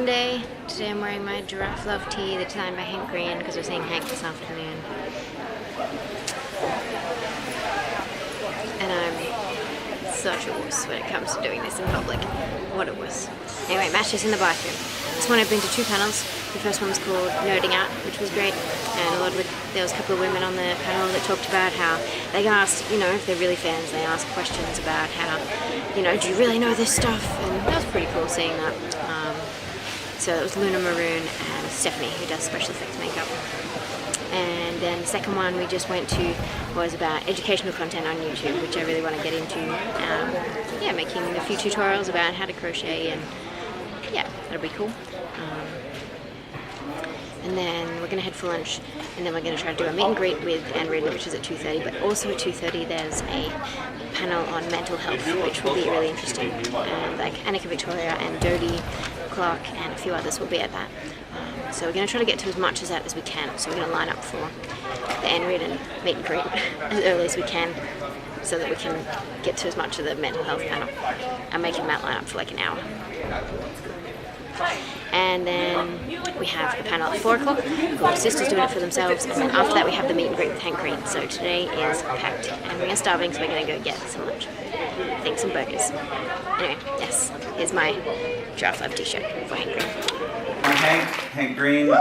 Monday. Today I'm wearing my Giraffe Love tee, designed by Hank Green, because I was seeing Hank this afternoon. And I'm such a wuss when it comes to doing this in public. What a wuss. Anyway, matches in the bathroom. This one I've been to 2 panels. The first one was called Nerding Out, which was great. And there was a couple of women on the panel that talked about how they asked, you know, if they're really fans, they ask questions about how, you know, do you really know this stuff? And that was pretty cool seeing that. So it was Luna Maroon and Stephanie, who does special effects makeup. And then the second one we just went to was about educational content on YouTube, which I really want to get into. Yeah, making a few tutorials about how to crochet, and yeah, that'll be cool. And then we're going to head for lunch, and then we're going to try to do a meet and greet with Reardon, which is at 2:30, but also at 2:30 there's a panel on mental health, which will be really interesting. And like Annika Victoria and Dodie Clark and a few others will be at that. So we're going to try to get to as much of that as we can. So we're going to line up for the Reardon meet and greet as early as we can, so that we can get to as much of the mental health panel. I'm making Matt line up for like an hour. And then we have a panel at 4 o'clock called Sisters Doing It For Themselves, and then after that we have the meet and greet with Hank Green. So today is packed and we are starving, so we're going to go get some lunch. I think some burgers. Anyway, yes, here's my Giraffe Love t-shirt for Hank Green. I'm Hank Green. I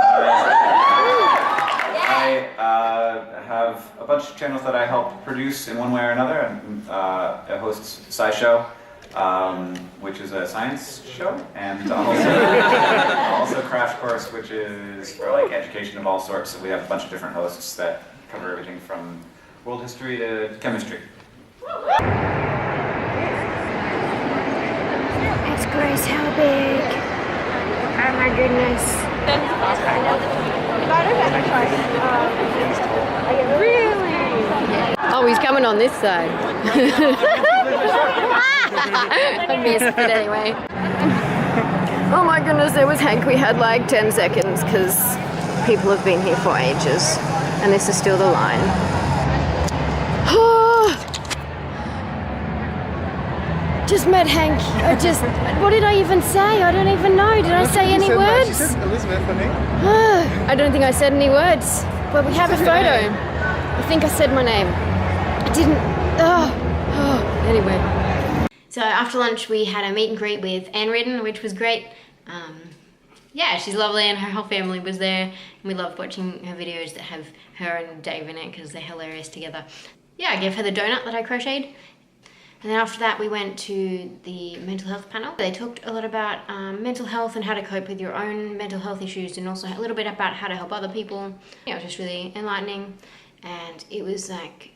have a bunch of channels that I help produce in one way or another. I host SciShow, which is a science show, and also Crash Course, which is for like education of all sorts. So we have a bunch of different hosts that cover everything from world history to chemistry. It's Grace, how big? Oh my goodness. Really? Oh, he's coming on this side. I missed, but anyway. Oh my goodness, there was Hank. We had like 10 seconds because people have been here for ages, and this is still the line. Just met Hank. What did I even say? I don't even know. Did I say any words? She said Elizabeth, I think. I don't think I said any words, but we have a photo. I think I said my name. I didn't. Anyway. So after lunch we had a meet and greet with Reardon, which was great. Yeah, she's lovely and her whole family was there, and we loved watching her videos that have her and Dave in it because they're hilarious together. Yeah, I gave her the donut that I crocheted. And then after that we went to the mental health panel. They talked a lot about mental health and how to cope with your own mental health issues, and also a little bit about how to help other people. Yeah, it was just really enlightening, and it was like,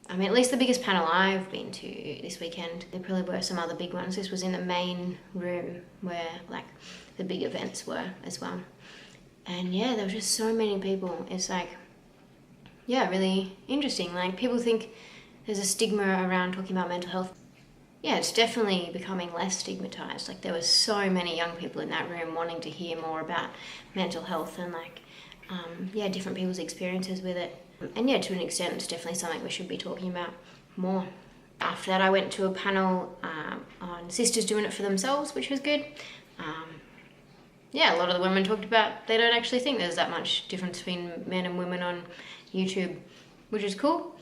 I mean, at least the biggest panel I've been to this weekend. There probably were some other big ones. This was in the main room where like the big events were as well. And yeah, there were just so many people. It's like, yeah, really interesting. Like, people think there's a stigma around talking about mental health. Yeah, it's definitely becoming less stigmatized. Like, there were so many young people in that room wanting to hear more about mental health and like, yeah, different people's experiences with it. And yeah, to an extent, it's definitely something we should be talking about more. After that, I went to a panel on Sisters Doing It For Themselves, which was good. Yeah, a lot of the women talked about they don't actually think there's that much difference between men and women on YouTube, which is cool.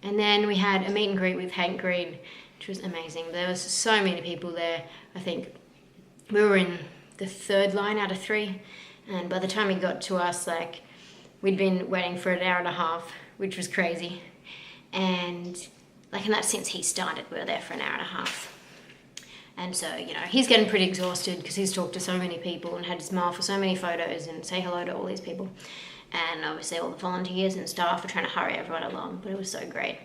And then we had a meet and greet with Hank Green, which was amazing. There was so many people there. I think we were in the 3rd line out of 3, and by the time he got to us, like, we'd been waiting for an hour and a half, which was crazy. And like, in that sense, he started, we were there for an hour and a half. And so, you know, he's getting pretty exhausted because he's talked to so many people and had to smile for so many photos and say hello to all these people. And obviously all the volunteers and staff are trying to hurry everyone along, but it was so great.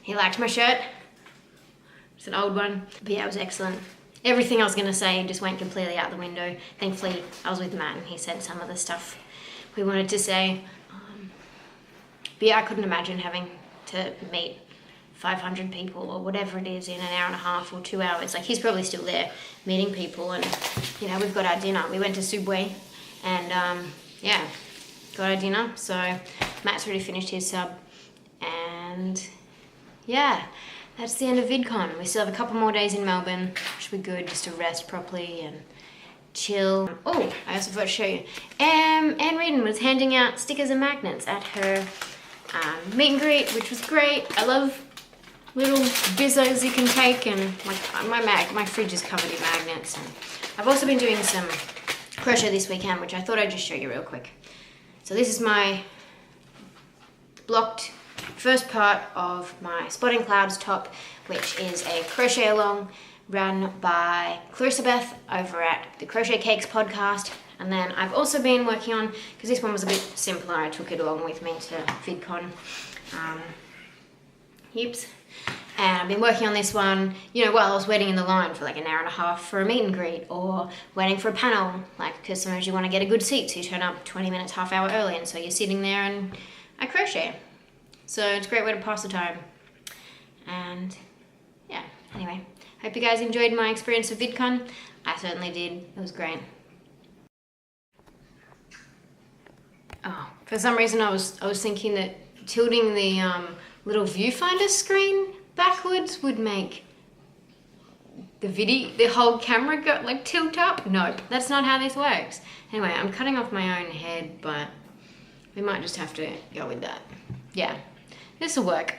He liked my shirt. It's an old one, but yeah, it was excellent. Everything I was gonna say just went completely out the window. Thankfully, I was with Matt and he said some of the stuff we wanted to say. But yeah, I couldn't imagine having to meet 500 people or whatever it is in an hour and a half or 2 hours. Like, he's probably still there meeting people, and you know, we've got our dinner. We went to Subway and yeah, got our dinner. So Matt's already finished his sub, and yeah, that's the end of VidCon. We still have a couple more days in Melbourne, which will be good just to rest properly and chill. Oh, I also forgot to show you. Anne Reardon was handing out stickers and magnets at her meet and greet, which was great. I love little bizzos you can take, and like my fridge is covered in magnets. And I've also been doing some crochet this weekend, which I thought I'd just show you real quick. So this is my blocked first part of my Spotting Clouds top, which is a crochet along run by Clarissa Beth over at the Crochet Cakes podcast. And then I've also been working on, because this one was a bit simpler, I took it along with me to VidCon. And I've been working on this one, you know, while I was waiting in the line for like an hour and a half for a meet and greet, or waiting for a panel, like, because sometimes you want to get a good seat, so you turn up 20 minutes, half hour early, and so you're sitting there and I crochet. So it's a great way to pass the time. And yeah, anyway, hope you guys enjoyed my experience of VidCon. I certainly did. It was great. Oh, for some reason I was thinking that tilting the little viewfinder screen backwards would make the whole camera go like tilt up. Nope, that's not how this works. Anyway, I'm cutting off my own head, but we might just have to go with that. Yeah, this will work.